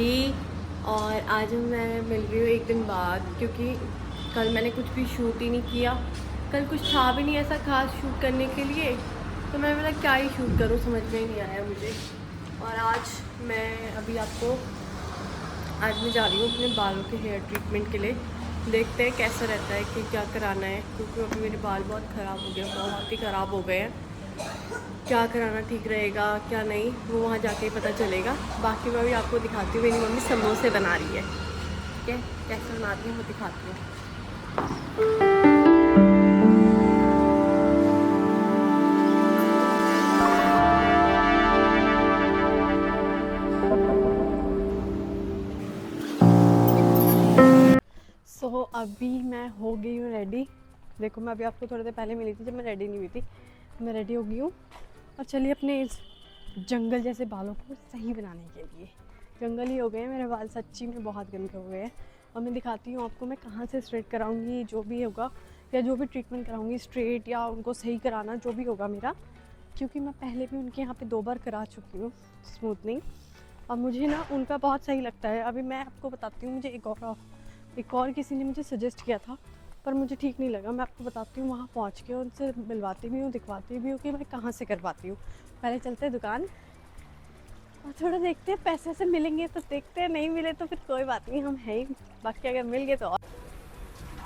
जी। और आज मैं मिल रही हूँ एक दिन बाद, क्योंकि कल मैंने कुछ भी शूट ही नहीं किया। कल कुछ था भी नहीं ऐसा खास शूट करने के लिए, तो मैं बोला क्या ही शूट करूँ, समझ में ही नहीं आया मुझे। और आज मैं जा रही हूँ अपने बालों के हेयर ट्रीटमेंट के लिए। देखते हैं कैसा रहता है, कि क्या कराना है, क्योंकि अभी मेरे बाल बहुत ख़राब हो गए, बहुत ही ख़राब हो गए हैं। क्या कराना ठीक रहेगा क्या नहीं, वो वहाँ जाके ही पता चलेगा। बाकी मैं भी आपको दिखाती हूँ, मेरी मम्मी समोसे बना रही है। ठीक है, कैसे बनाती हूँ वो दिखाती हूँ। अभी मैं हो गई हूँ रेडी। देखो, मैं अभी आपको थोड़ी देर पहले मिली थी जब मैं रेडी नहीं हुई थी। मैं रेडी हो गई हूँ और चलिए अपने इस जंगल जैसे बालों को सही बनाने के लिए। जंगल ही हो गए हैं मेरे बाल, सच्ची में बहुत गंदे हो गए हैं। और मैं दिखाती हूँ आपको मैं कहाँ से स्ट्रेट कराऊंगी, जो भी होगा या जो भी ट्रीटमेंट कराऊंगी, स्ट्रेट या उनको सही कराना जो भी होगा मेरा। क्योंकि मैं पहले भी उनके यहाँ पे 2 बार करा चुकी हूँ स्मूथनिंग, और मुझे ना उनका बहुत सही लगता है। अभी मैं आपको बताती हूँ, मुझे एक और किसी ने मुझे सजेस्ट किया था, पर मुझे ठीक नहीं लगा। मैं आपको बताती हूँ, वहाँ पहुँच के उनसे मिलवाती भी हूँ, दिखवाती भी हूँ कि मैं कहाँ से करवाती हूँ। पहले चलते हैं दुकान और थोड़ा देखते हैं, पैसे से मिलेंगे तो देखते हैं, नहीं मिले तो फिर कोई बात नहीं, हम है ही। बाकी अगर मिल गए तो और।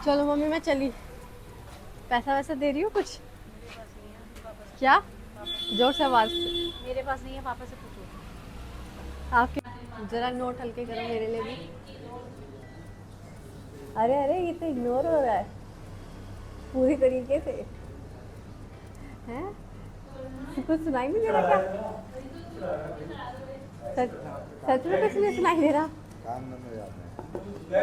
चलो मम्मी, मैं चली। पैसा वैसा दे रही हूँ कुछ? क्या? जोर से आवाज़। मेरे पास नहीं है, पापा से पूछो। आपके ज़रा नोट हल्के करो मेरे लिए भी। अरे अरे, ये तो इग्नोर हो रहा है पूरी तरीके से। हैं? कुछ सुनाई नहीं दे रहा क्या? सच सच में कुछ नहीं सुनाई दे रहा। काम में जाते हैं।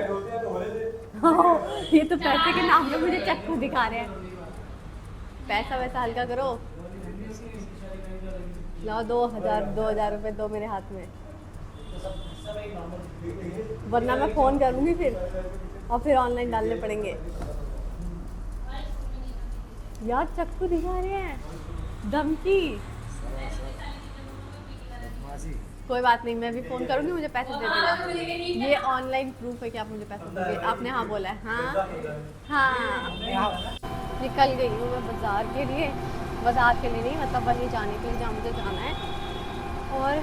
ये तो पैसे के नाम पे मुझे चक्कू दिखा रहे हैं। पैसा वैसा हल्का करो। लाओ 2,000 रुपए दो मेरे हाथ में, वरना मैं फ़ोन करूँगी फिर, और फिर ऑनलाइन डालने पड़ेंगे। यार चक्कू दिखा रहे हैं, धमकी। बदमाशी। कोई बात नहीं, मैं भी फ़ोन करूँगी, मुझे पैसे दे देना। ये ऑनलाइन प्रूफ है कि आप मुझे पैसे दोगे। आपने हाँ बोला है। हाँ हाँ। निकल गई हूँ मैं बाज़ार के लिए। बाज़ार के लिए नहीं, मतलब वहीं जाने के लिए जहाँ मुझे जाना है। और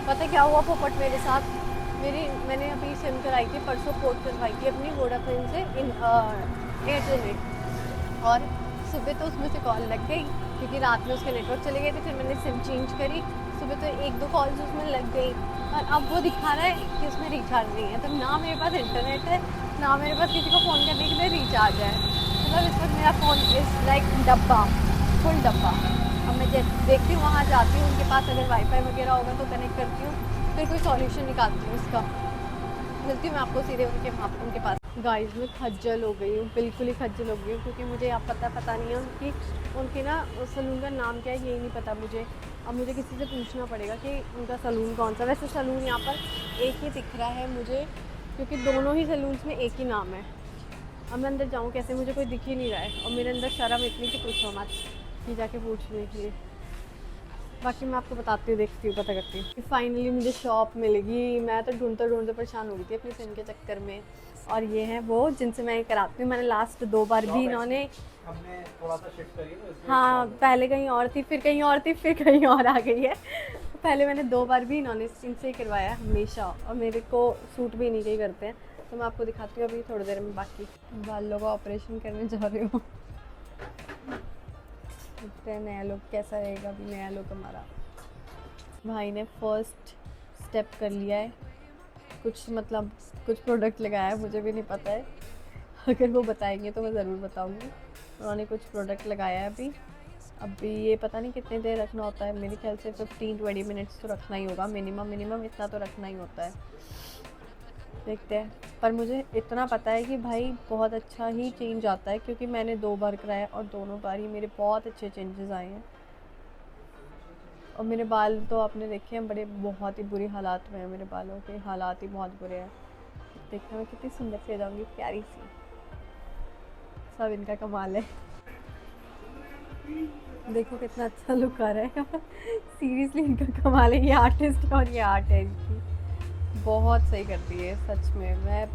पता क्या हुआ पोपट मेरे साथ। मैंने अभी सिम कराई थी, परसों पोर्ट करवाई थी अपनी वोडाफोन से एयरटेल में। और सुबह तो उसमें से कॉल लग गई, क्योंकि रात में उसके नेटवर्क चले गए थे। फिर मैंने सिम चेंज करी, सुबह तो 1-2 कॉल्स उसमें लग गई। और अब वो दिखा रहा है कि उसमें रिचार्ज नहीं है। तो ना मेरे पास इंटरनेट है, ना मेरे पास किसी को फ़ोन करने के लिए रिचार्ज है। मतलब इस वक्त मेरा फ़ोन इज़ लाइक डब्बा, फुल डब्बा। अब मैं देखती हूँ, वहाँ जाती हूँ, उनके पास अगर वाईफाई वगैरह होगा तो कनेक्ट करती हूँ, फिर कोई सॉल्यूशन निकालती हूँ इसका। मिलती हूँ मैं आपको सीधे उनके पास। गाइस, मैं खज्जल हो गई हूँ, बिल्कुल ही खज्जल हो गई हूँ, क्योंकि मुझे आप पता नहीं है उनकी ना सलून का नाम क्या है, यही नहीं पता मुझे। अब मुझे किसी से पूछना पड़ेगा कि उनका सलून कौन सा। वैसे सलून यहाँ पर एक ही दिख रहा है मुझे, क्योंकि दोनों ही सलून्स में एक ही नाम है। अब मैं अंदर जाऊँ कैसे, मुझे कोई दिख ही नहीं रहा है, और मेरे अंदर शर्म इतनी कि पूछो मत, कि जाके पूछने के लिए। बाकी मैं आपको बताती हूँ, देखती हूँ, पता करती हूँ। फाइनली मुझे शॉप मिलेगी। मैं तो ढूंढते परेशान हो गई थी अपनी सिम के चक्कर में। और ये है वो जिनसे मैं कराती हूँ। मैंने लास्ट 2 बार भी इन्होंने, हमने थोड़ा सा शिफ्ट करी तो इसलिए हाँ, पहले कहीं और थी, फिर कहीं और थी, फिर कहीं और आ गई है। पहले मैंने 2 बार भी इन्होंने इनसे ही करवाया हमेशा, और मेरे को सूट भी नहीं कहीं करते हैं। तो मैं आपको दिखाती हूँ अभी थोड़ी देर में। बाकी बालों का ऑपरेशन करने जा रही हूँ। देखते हैं नया लुक कैसा रहेगा। अभी नया लुक हमारा भाई ने फर्स्ट स्टेप कर लिया है। कुछ प्रोडक्ट लगाया है, मुझे भी नहीं पता है। अगर वो बताएंगे तो मैं ज़रूर बताऊंगी। उन्होंने कुछ प्रोडक्ट लगाया है अभी ये पता नहीं कितनी देर रखना होता है। मेरे ख्याल से 15-20 मिनट्स तो रखना ही होगा, मिनिमम इतना तो रखना ही होता है। देखते हैं। पर मुझे इतना पता है कि भाई बहुत अच्छा ही चेंज आता है, क्योंकि मैंने 2 बार कराया और दोनों बार ही मेरे बहुत अच्छे चेंजेस आए हैं। और मेरे बाल तो आपने देखे हैं, बहुत ही बुरी हालात में है। मेरे बालों के हालात ही बहुत बुरे हैं। देखना मैं कितनी सुंदर सी हो जाऊँगी, प्यारी सी। सब इनका कमाल है। देखो कितना अच्छा लुक आ रहा है। सीरियसली इनका कमाल है, ये आर्टिस्ट है और ये आर्ट है इनकी। बहुत सही करती है सच में। मैं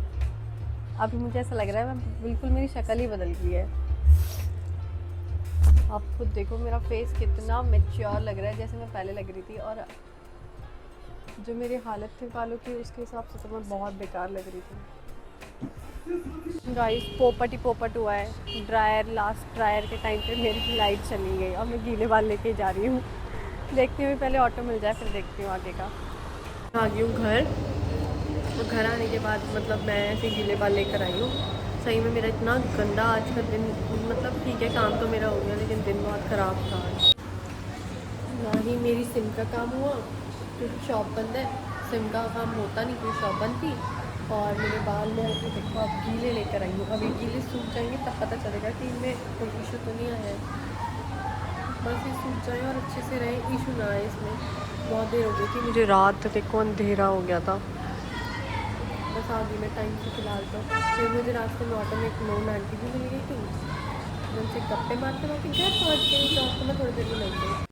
अभी मुझे ऐसा लग रहा है मैं बिल्कुल मेरी शक्ल ही बदल गई है। आप खुद देखो मेरा फेस कितना मैच्योर लग रहा है जैसे मैं पहले लग रही थी, और जो मेरी हालत थी बालों की उसके हिसाब से तो मैं बहुत बेकार लग रही थी। गाइस पोपट ही पोपट हुआ है। लास्ट ड्रायर के टाइम पे मेरी लाइट चली गई और मैं गीले बाल लेके जा रही हूँ। देखती हूँ पहले ऑटो मिल जाए फिर देखती हूँ आगे का। आ गई हूँ घर, तो घर आने के बाद मतलब मैं ऐसे गीले बाल लेकर आई हूँ। सही में मेरा इतना गंदा आज का दिन, मतलब ठीक है काम तो मेरा हो गया लेकिन दिन बहुत ख़राब था आज। ना ही मेरी सिम का काम हुआ क्योंकि शॉप बंद है, सिम का काम होता नहीं क्योंकि शॉप बंद थी। और मेरे बाल में अभी देखो अब गीले लेकर आई हूँ, अभी गीले सूख जाएंगे तब पता चलेगा कि इनमें कोई इशू तो नहीं आया है। बस ये सूख जाए और अच्छे से रहे, इशू ना आए इसमें। बहुत देर हो गई थी मुझे, रात देखो अंधेरा हो गया था। बस आ गई मैं टाइम से फ़िलहाल तो। फिर मुझे रास्ते में ऑटो में एक नोन आंटी भी मिल गई थी, उनसे गप्पे मारते मारते घर पहुँच गई। तो आपको मैं थोड़ी देर में मिलती हूँ।